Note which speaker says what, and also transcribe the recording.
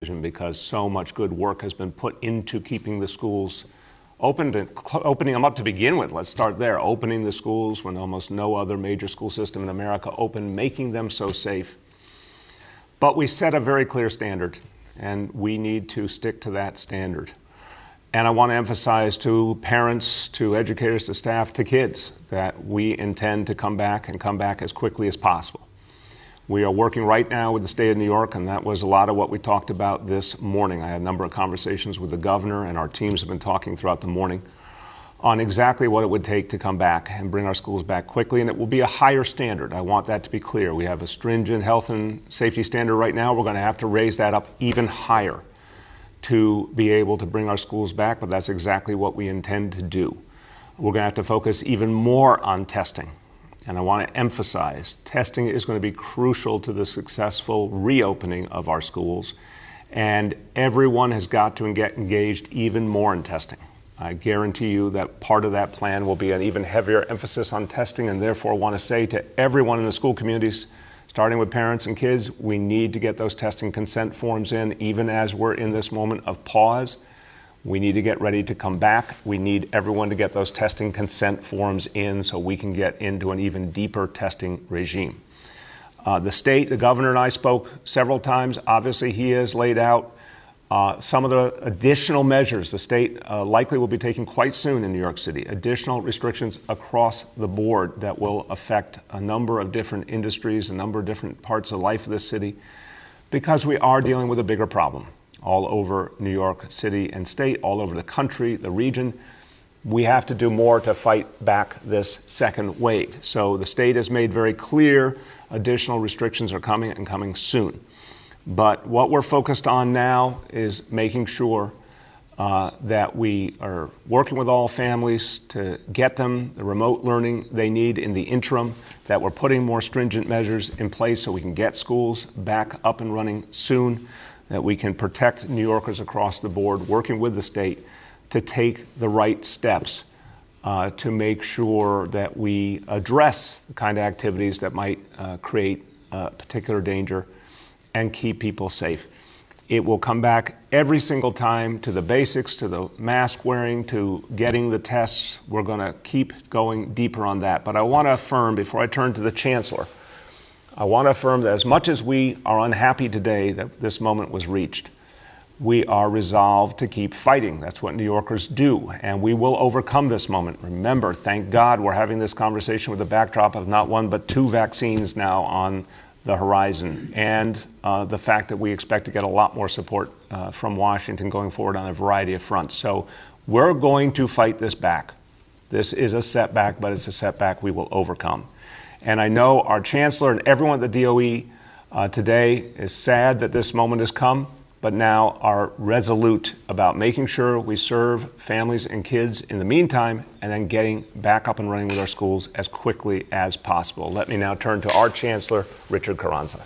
Speaker 1: because so much good work has been put into keeping the schools opened and opening them up to begin with. Let's start there. Opening the schools when almost no other major school system in America opened, making them so safe. But we set a very clear standard, and we need to stick to that standard. And I want to emphasize to parents, to educators, to staff, to kids, that we intend to come back and come back as quickly as possible. We are working right now with the state of New York, and that was a lot of what we talked about this morning. I had a number of conversations with the governor, and our teams have been talking throughout the morning on exactly what it would take to come back and bring our schools back quickly, and it will be a higher standard. I want that to be clear. We have a stringent health and safety standard right now. We're going to have to raise that up even higher to be able to bring our schools back, but that's exactly what we intend to do. We're going to have to focus even more on testing. And I want to emphasize, testing is going to be crucial to the successful reopening of our schools. And everyone has got to get engaged even more in testing. I guarantee you that part of that plan will be an even heavier emphasis on testing, and therefore I want to say to everyone in the school communities, starting with parents and kids, we need to get those testing consent forms in, even as we're in this moment of pause. We need to get ready to come back. We need everyone to get those testing consent forms in so we can get into an even deeper testing regime. The state, the governor and I spoke several times. Obviously, he has laid out some of the additional measures the state likely will be taking quite soon in New York City, additional restrictions across the board that will affect a number of different industries, a number of different parts of life of this city, because we are dealing with a bigger problem all over New York City and state, all over the country, the region. We have to do more to fight back this second wave. So the state has made very clear additional restrictions are coming and coming soon. But what we're focused on now is making sure that we are working with all families to get them the remote learning they need in the interim, that we're putting more stringent measures in place so we can get schools back up and running soon, that we can protect New Yorkers across the board, working with the state to take the right steps to make sure that we address the kind of activities that might create particular danger and keep people safe. It will come back every single time to the basics, to the mask wearing, to getting the tests. We're going to keep going deeper on that. But I want to affirm, before I turn to the chancellor, I want to affirm that as much as we are unhappy today that this moment was reached, we are resolved to keep fighting. That's what New Yorkers do, and we will overcome this moment. Remember, thank God we're having this conversation with the backdrop of not one but two vaccines now on the horizon, and the fact that we expect to get a lot more support from Washington going forward on a variety of fronts. So we're going to fight this back. This is a setback, but it's a setback we will overcome. And I know our chancellor and everyone at the DOE today is sad that this moment has come, but now are resolute about making sure we serve families and kids in the meantime, and then getting back up and running with our schools as quickly as possible. Let me now turn to our chancellor, Richard Carranza.